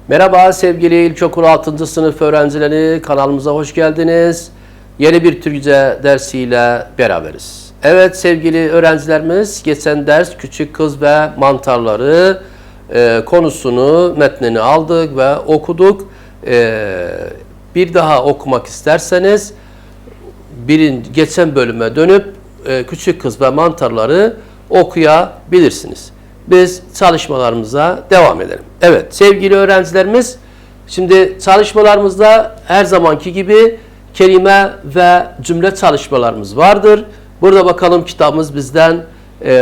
Merhaba sevgili ilkokul 6. sınıf öğrencileri, kanalımıza hoş geldiniz. Yeni bir Türkçe dersiyle beraberiz. Evet sevgili öğrencilerimiz, geçen ders küçük kız ve mantarları konusunu, metnini aldık ve okuduk. Bir daha okumak isterseniz geçen bölüme dönüp küçük kız ve mantarları okuyabilirsiniz. Biz çalışmalarımıza devam edelim. Evet sevgili öğrencilerimiz, şimdi çalışmalarımızda her zamanki gibi kelime ve cümle çalışmalarımız vardır. Burada bakalım kitabımız bizden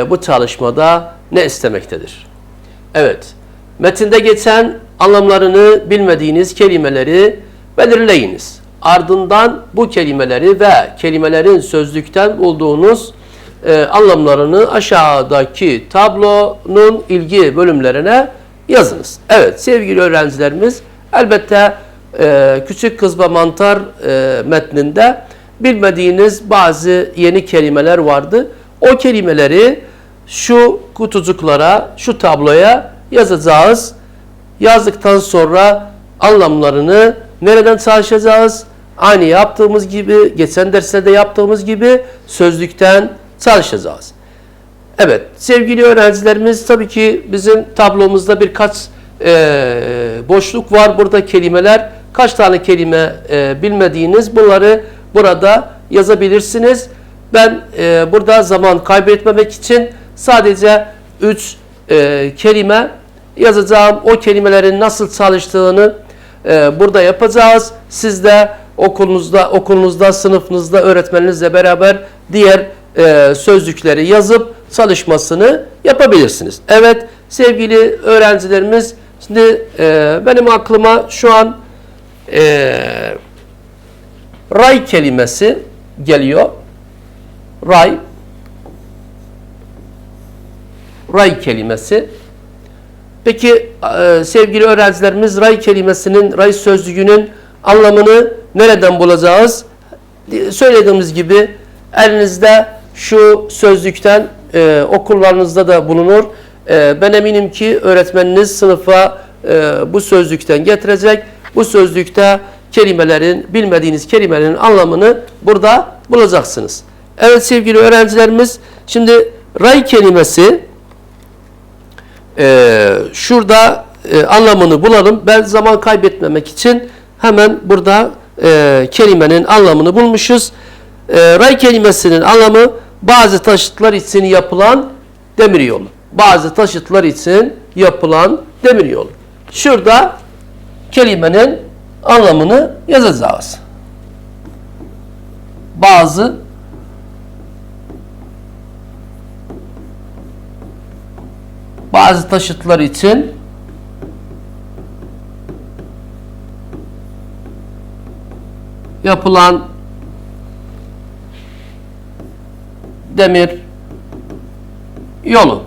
bu çalışmada ne istemektedir? Evet, metinde geçen anlamlarını bilmediğiniz kelimeleri belirleyiniz. Ardından bu kelimeleri ve kelimelerin sözlükten bulduğunuz anlamlarını aşağıdaki tablonun ilgi bölümlerine yazınız. Evet sevgili öğrencilerimiz, elbette küçük kız ve mantar metninde bilmediğiniz bazı yeni kelimeler vardı. O kelimeleri şu kutucuklara, şu tabloya yazacağız. Yazdıktan sonra anlamlarını nereden çalışacağız? Aynı yaptığımız gibi, geçen derslerde yaptığımız gibi sözlükten çalışacağız. Evet sevgili öğrencilerimiz, tabii ki bizim tablomuzda birkaç boşluk var. Burada kelimeler, kaç tane kelime bilmediğiniz, bunları burada yazabilirsiniz. Ben burada zaman kaybetmemek için sadece 3 kelime yazacağım. O kelimelerin nasıl çalıştığını burada yapacağız. Siz de okulunuzda, sınıfınızda öğretmeninizle beraber diğer sözcükleri yazıp çalışmasını yapabilirsiniz. Evet sevgili öğrencilerimiz, şimdi benim aklıma şu an ray kelimesi geliyor. Ray kelimesi. Peki sevgili öğrencilerimiz, ray kelimesinin, ray sözcüğünün anlamını nereden bulacağız? Söylediğimiz gibi elinizde şu sözlükten, okullarınızda da bulunur. Ben eminim ki öğretmeniniz sınıfa bu sözlükten getirecek. Bu sözlükte bilmediğiniz kelimelerin anlamını burada bulacaksınız. Evet sevgili öğrencilerimiz, şimdi ray kelimesi, şurada anlamını bulalım. Ben zaman kaybetmemek için hemen burada kelimenin anlamını bulmuşuz. Ray kelimesinin anlamı bazı taşıtlar için yapılan demiryolu. Bazı taşıtlar için yapılan demiryolu. Şurada kelimenin anlamını yazacağız. Bazı taşıtlar için yapılan demir yolu.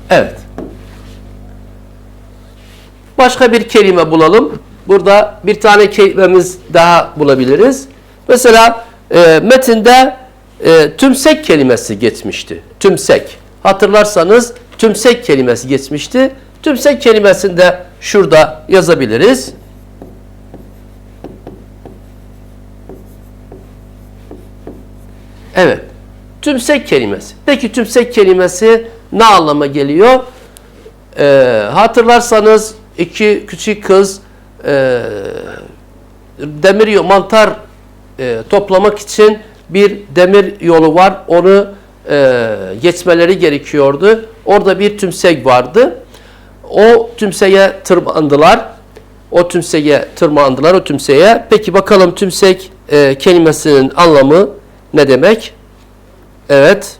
Evet. Başka bir kelime bulalım. Burada bir tane kelimemiz daha bulabiliriz. Mesela metinde tümsek kelimesi geçmişti. Tümsek. Hatırlarsanız tümsek kelimesi geçmişti. Tümsek kelimesini de şurada yazabiliriz. Evet. Tümsek kelimesi. Peki tümsek kelimesi ne anlama geliyor? Hatırlarsanız iki küçük kız mantar toplamak için bir demir yolu var. Onu geçmeleri gerekiyordu. Orada bir tümsek vardı. O tümseğe tırmandılar. O tümseğe. Peki bakalım tümsek kelimesinin anlamı ne demek? Evet.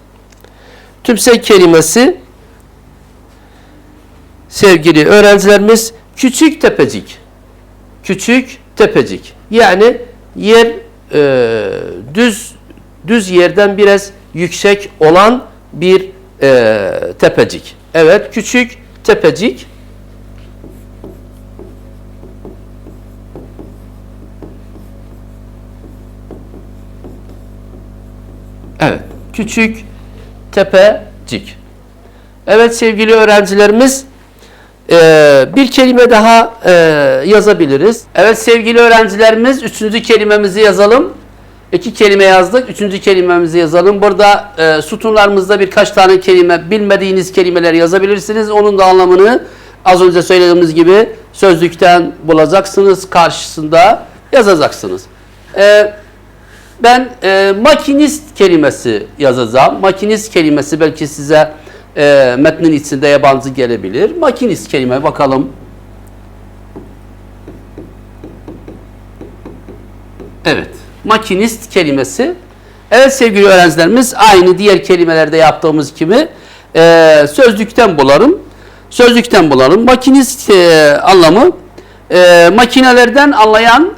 Tümsek kelimesi, sevgili öğrencilerimiz, küçük tepecik. Küçük tepecik. Yani yer düz yerden biraz yüksek olan bir tepecik. Evet, küçük tepecik. Evet, küçük tepecik. Evet sevgili öğrencilerimiz, Bir kelime daha yazabiliriz. Evet sevgili öğrencilerimiz, üçüncü kelimemizi yazalım. İki kelime yazdık. Üçüncü kelimemizi yazalım. Burada sütunlarımızda birkaç tane kelime, bilmediğiniz kelimeler yazabilirsiniz. Onun da anlamını az önce söylediğimiz gibi sözlükten bulacaksınız. Karşısında yazacaksınız. Ben makinist kelimesi yazacağım. Makinist kelimesi belki size metnin içinde yabancı gelebilir. Makinist kelime bakalım. Evet. Makinist kelimesi. Evet sevgili öğrencilerimiz, aynı diğer kelimelerde yaptığımız gibi sözlükten bulalım. Sözlükten bulalım. Makinist anlamı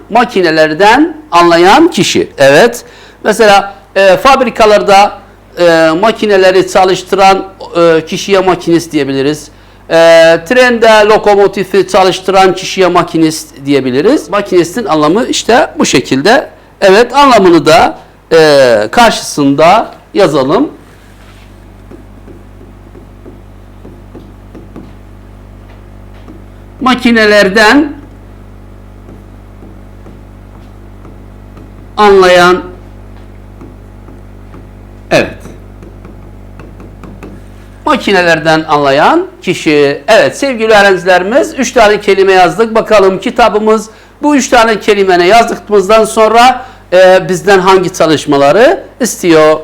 makinelerden anlayan kişi. Evet. Mesela fabrikalarda makineleri çalıştıran kişiye makinist diyebiliriz. Trende lokomotifi çalıştıran kişiye makinist diyebiliriz. Makinistin anlamı işte bu şekilde. Evet, anlamını da karşısında yazalım. Makinelerden anlayan, evet, makinelerden anlayan kişi. Evet sevgili öğrencilerimiz, 3 tane kelime yazdık. Bakalım kitabımız bu 3 tane kelimeni yazdıktan sonra bizden hangi çalışmaları istiyor?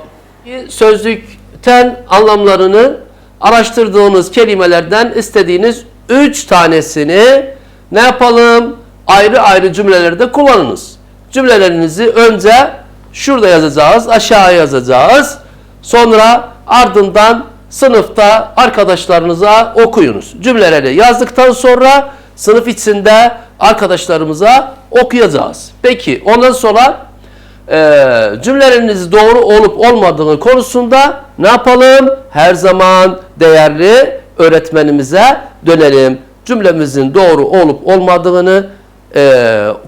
Sözlükten anlamlarını araştırdığınız kelimelerden istediğiniz 3 tanesini ne yapalım? Ayrı ayrı cümlelerde kullanınız. Cümlelerinizi önce şurada yazacağız, aşağıya yazacağız. Sonra ardından sınıfta arkadaşlarınıza okuyunuz. Cümleleri yazdıktan sonra sınıf içinde arkadaşlarımıza okuyacağız. Peki ondan sonra cümleleriniz doğru olup olmadığı konusunda ne yapalım? Her zaman değerli öğretmenimize dönelim. Cümlemizin doğru olup olmadığını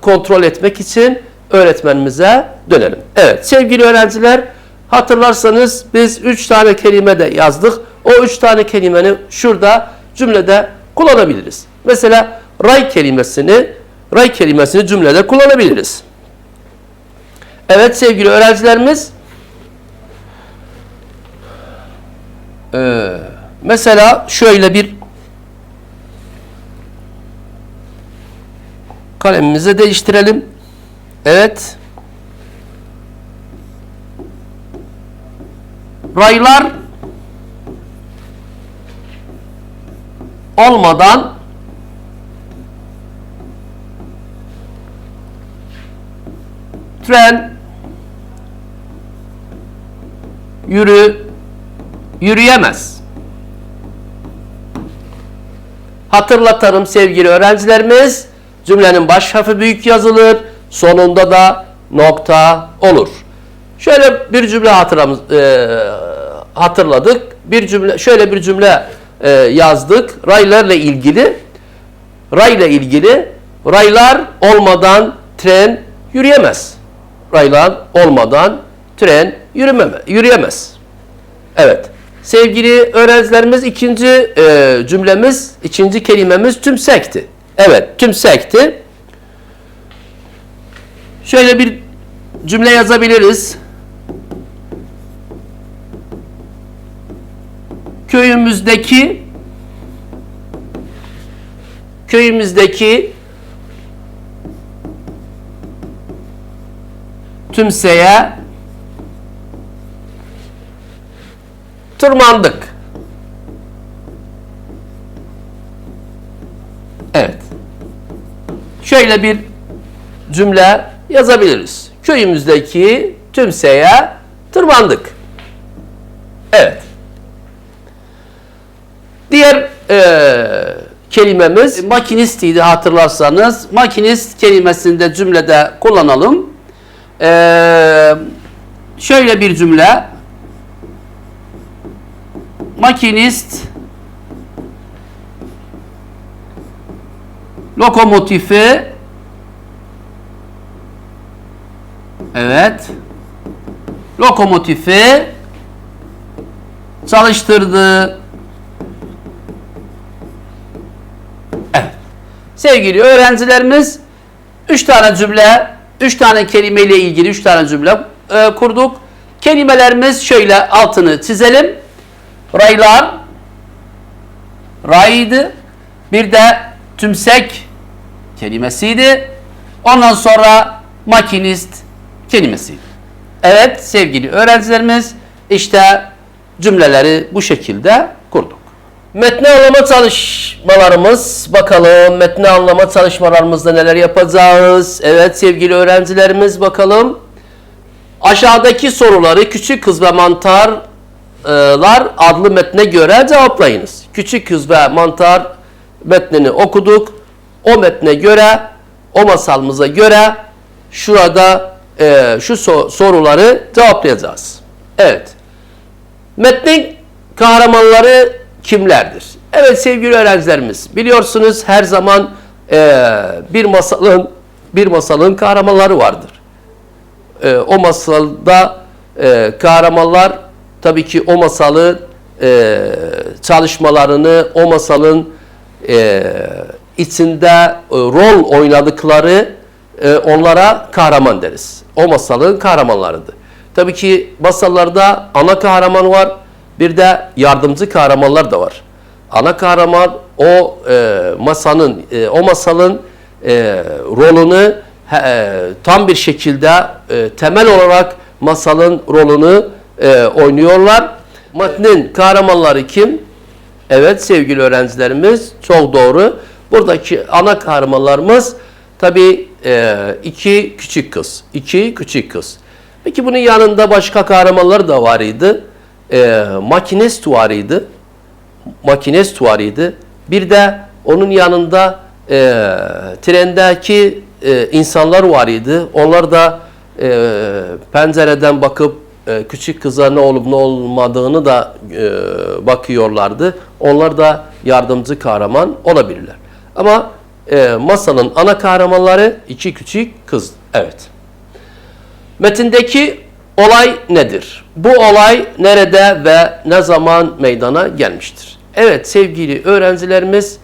kontrol etmek için öğretmenimize dönelim. Evet sevgili öğrenciler, hatırlarsanız biz 3 tane kelime de yazdık. O 3 tane kelimeni şurada cümlede kullanabiliriz. Mesela ray kelimesini cümlede kullanabiliriz. Evet sevgili öğrencilerimiz, mesela şöyle bir kalemimizi değiştirelim. Evet. Raylar olmadan tren yürüyemez. Hatırlatalım sevgili öğrencilerimiz, cümlenin baş harfi büyük yazılır, sonunda da nokta olur. Şöyle bir cümle hatırladık. Şöyle bir cümle yazdık. Raylarla ilgili. Raylar olmadan tren yürüyemez. Raylar olmadan tren yürüyemez. Evet. Sevgili öğrencilerimiz, ikinci kelimemiz tümsekti. Evet, tümsekti. Şöyle bir cümle yazabiliriz. Köyümüzdeki tümseye tırmandık. Evet. Şöyle bir cümle yazabiliriz. Köyümüzdeki tümseye tırmandık. Evet. Diğer kelimemiz makinistiydi hatırlarsanız. Makinist kelimesini de cümlede kullanalım. Şöyle bir cümle. Makinist lokomotifi, evet, lokomotifi çalıştırdı. Sevgili öğrencilerimiz 3 tane cümle, 3 tane kelime ile ilgili 3 tane cümle kurduk. Kelimelerimiz şöyle altını çizelim. Raylar, raydı. Bir de tümsek kelimesiydi. Ondan sonra makinist kelimesiydi. Evet sevgili öğrencilerimiz işte cümleleri bu şekilde kurduk. Metni anlama çalışmalarımız, bakalım metni anlama çalışmalarımızda neler yapacağız? Evet sevgili öğrencilerimiz bakalım. Aşağıdaki soruları Küçük Kız ve Mantarlar adlı metne göre cevaplayınız. Küçük Kız ve Mantar metnini okuduk. O metne göre, o masalımıza göre şurada şu soruları cevaplayacağız. Evet. Metnin kahramanları kimlerdir? Evet sevgili öğrencilerimiz, biliyorsunuz her zaman bir masalın kahramanları vardır. O masalda kahramanlar tabii ki o masalın çalışmalarını, o masalın içinde rol oynadıkları onlara kahraman deriz. O masalın kahramanlarıdır. Tabii ki masallarda ana kahraman var, bir de yardımcı kahramanlar da var. Ana kahraman o masalın rolünü tam bir şekilde temel olarak masalın rolünü oynuyorlar. Metnin kahramanları kim? Evet sevgili öğrencilerimiz çok doğru. Buradaki ana kahramanlarımız tabii iki küçük kız. İki küçük kız. Peki bunun yanında başka kahramanlar da var idi. Makinist var idi. Makinist var idi. Bir de onun yanında trendeki insanlar var idi. Onlar da pencereden bakıp küçük kıza ne olup ne olmadığını da bakıyorlardı. Onlar da yardımcı kahraman olabilirler. Ama masalın ana kahramanları iki küçük kız. Evet. Metindeki olay nedir? Bu olay nerede ve ne zaman meydana gelmiştir? Evet sevgili öğrencilerimiz,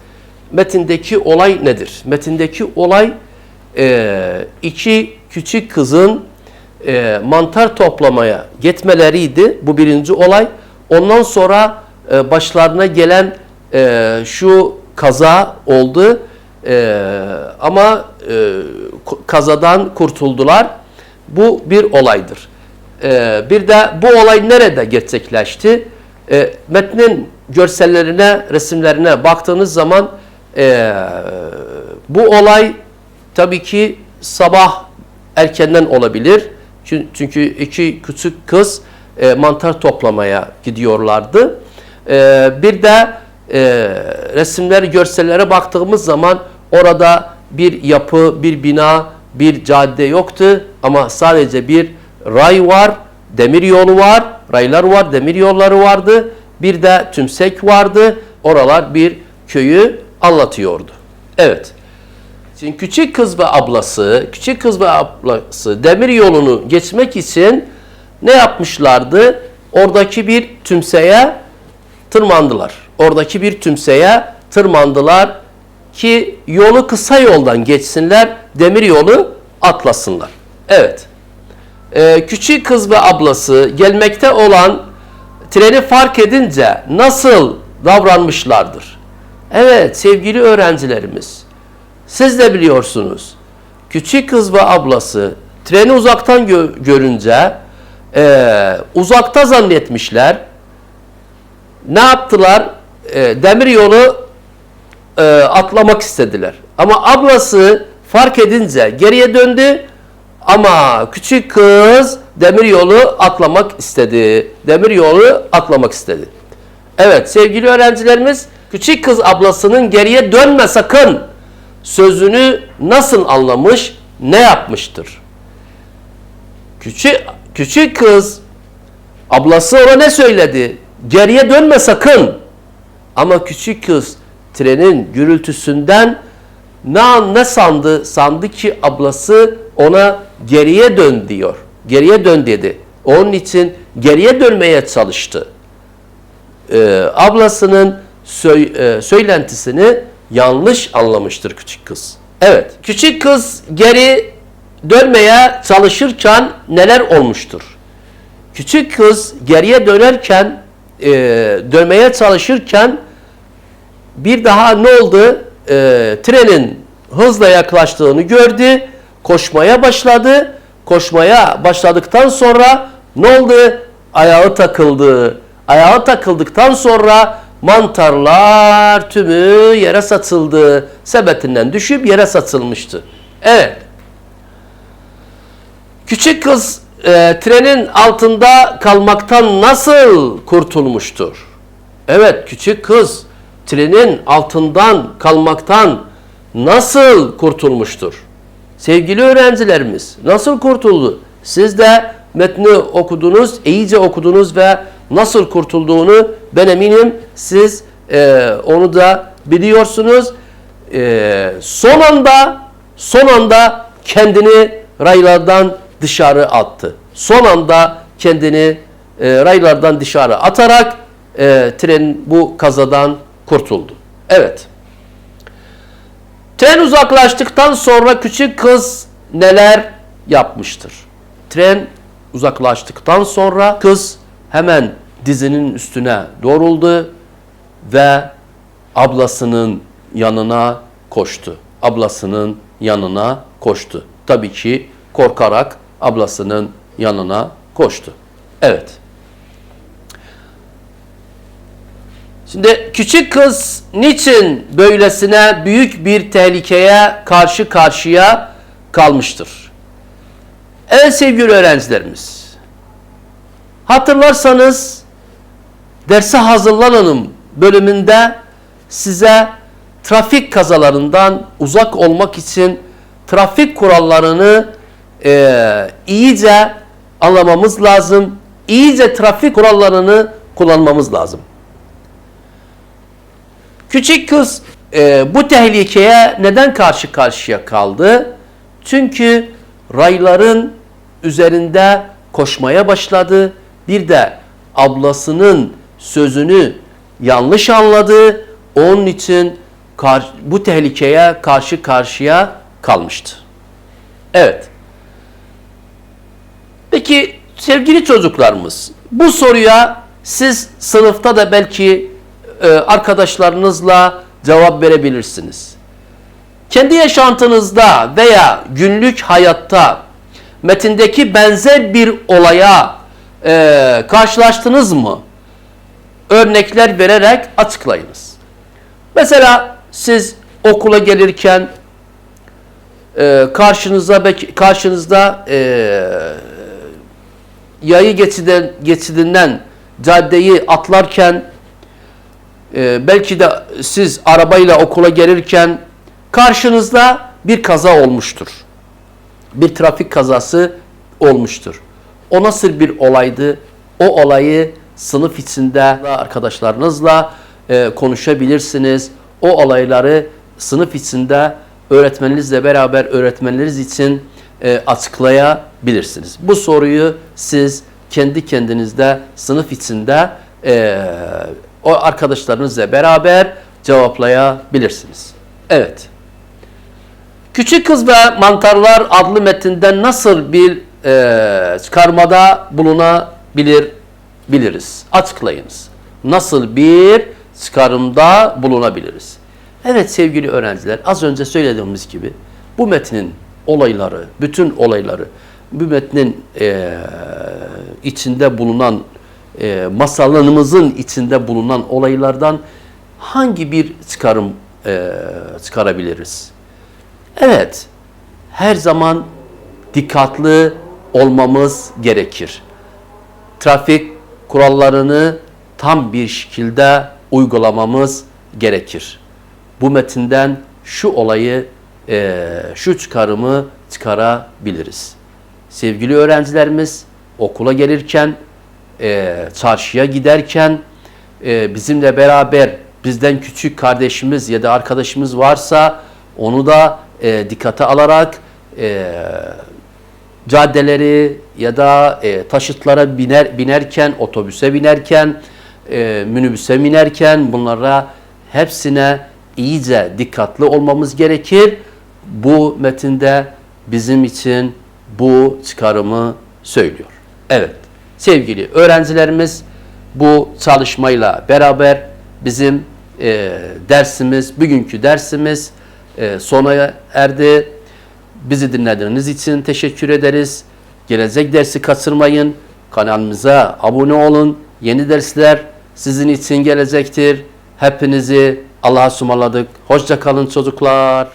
metindeki olay nedir? Metindeki olay iki küçük kızın mantar toplamaya gitmeleriydi. Bu birinci olay. Ondan sonra başlarına gelen şu kaza oldu. Ama kazadan kurtuldular. Bu bir olaydır. Bir de bu olay nerede gerçekleşti? Metnin görsellerine, resimlerine baktığınız zaman bu olay tabii ki sabah erkenden olabilir. Çünkü iki küçük kız mantar toplamaya gidiyorlardı. Bir de resimler, görsellere baktığımız zaman orada bir yapı, bir bina, bir cadde yoktu. Ama sadece bir ray var, demir yolu var, raylar var, demir yolları vardı. Bir de tümsek vardı. Oralar bir köyü anlatıyordu. Evet. Şimdi küçük kız ve ablası demir yolunu geçmek için ne yapmışlardı? Oradaki bir tümseye tırmandılar. Oradaki bir tümseye tırmandılar ki yolu kısa yoldan geçsinler, demir yolu atlasınlar. Evet. Küçük kız ve ablası gelmekte olan treni fark edince nasıl davranmışlardır? Evet sevgili öğrencilerimiz, siz de biliyorsunuz. Küçük kız ve ablası treni uzaktan görünce uzakta zannetmişler. Ne yaptılar? Demir yolu atlamak istediler. Ama ablası fark edince geriye döndü. Ama küçük kız demir yolu atlamak istedi. Demir yolu atlamak istedi. Evet sevgili öğrencilerimiz, küçük kız ablasının geriye dönme sakın sözünü nasıl anlamış, ne yapmıştır? Küçük kız ablası ona ne söyledi? Geriye dönme sakın. Ama küçük kız trenin gürültüsünden ne sandı? Sandı ki ablası ona geriye dön diyor. Geriye dön dedi. Onun için geriye dönmeye çalıştı. Ablasının söylentisini yanlış anlamıştır küçük kız. Evet, küçük kız geri dönmeye çalışırken neler olmuştur? Küçük kız geriye dönerken, dönmeye çalışırken bir daha ne oldu? Trenin hızla yaklaştığını gördü, koşmaya başladı. Koşmaya başladıktan sonra ne oldu? Ayağı takıldı. Ayağı takıldıktan sonra mantarlar tümü yere satıldı. Sepetinden düşüp yere satılmıştı. Evet. Küçük kız trenin altında kalmaktan nasıl kurtulmuştur? Evet, küçük kız trenin altından kalmaktan nasıl kurtulmuştur? Sevgili öğrencilerimiz, nasıl kurtuldu? Siz de metni okudunuz, iyice okudunuz ve nasıl kurtulduğunu ben eminim siz onu da biliyorsunuz. Son anda kendini raylardan dışarı attı. Son anda kendini raylardan dışarı atarak tren bu kazadan kurtuldu. Evet. Tren uzaklaştıktan sonra küçük kız neler yapmıştır? Tren uzaklaştıktan sonra kız hemen dizinin üstüne doğruldu ve ablasının yanına koştu. Ablasının yanına koştu. Tabii ki korkarak ablasının yanına koştu. Evet. Şimdi küçük kız niçin böylesine büyük bir tehlikeye karşı karşıya kalmıştır? Evet sevgili öğrencilerimiz, hatırlarsanız derse hazırlanalım bölümünde size trafik kazalarından uzak olmak için trafik kurallarını iyice anlamamız lazım. İyice trafik kurallarını kullanmamız lazım. Küçük kız bu tehlikeye neden karşı karşıya kaldı? Çünkü rayların üzerinde koşmaya başladı. Bir de ablasının sözünü yanlış anladı. Onun için bu tehlikeye karşı karşıya kalmıştı. Evet. Peki sevgili çocuklarımız, bu soruya siz sınıfta da belki arkadaşlarınızla cevap verebilirsiniz. Kendi yaşantınızda veya günlük hayatta metindeki benzer bir olaya karşılaştınız mı? Örnekler vererek açıklayınız. Mesela siz okula gelirken karşınızda yayı geçidinden caddeyi atlarken belki de siz arabayla okula gelirken karşınızda bir kaza olmuştur. Bir trafik kazası olmuştur. O nasıl bir olaydı? O olayı sınıf içinde arkadaşlarınızla konuşabilirsiniz. O olayları sınıf içinde öğretmeninizle beraber öğretmenleriniz için açıklayabilirsiniz. Bu soruyu siz kendi kendinizde sınıf içinde o arkadaşlarınızla beraber cevaplayabilirsiniz. Evet. Küçük Kız ve Mantarlar adlı metinden nasıl bir çıkarmada bulunabiliriz? Açıklayınız. Nasıl bir çıkarımda bulunabiliriz? Evet sevgili öğrenciler, az önce söylediğimiz gibi bu metnin olayları, bütün olayları, bu metnin içinde bulunan, masalımızın içinde bulunan olaylardan hangi bir çıkarım çıkarabiliriz? Evet, her zaman dikkatli olmamız gerekir. Trafik kurallarını tam bir şekilde uygulamamız gerekir. Bu metinden şu olayı, şu çıkarımı çıkarabiliriz. Sevgili öğrencilerimiz, okula gelirken, çarşıya giderken, bizimle beraber bizden küçük kardeşimiz ya da arkadaşımız varsa onu da dikkate alarak caddeleri ya da taşıtlara binerken, otobüse binerken, minibüse binerken bunlara hepsine iyice dikkatli olmamız gerekir. Bu metinde bizim için bu çıkarımı söylüyor. Evet, sevgili öğrencilerimiz, bu çalışmayla beraber bizim dersimiz, bugünkü dersimiz sona erdi. Bizi dinlediğiniz için teşekkür ederiz. Gelecek dersi kaçırmayın. Kanalımıza abone olun. Yeni dersler sizin için gelecektir. Hepinizi Allah'a ısmarladık. Hoşça kalın çocuklar.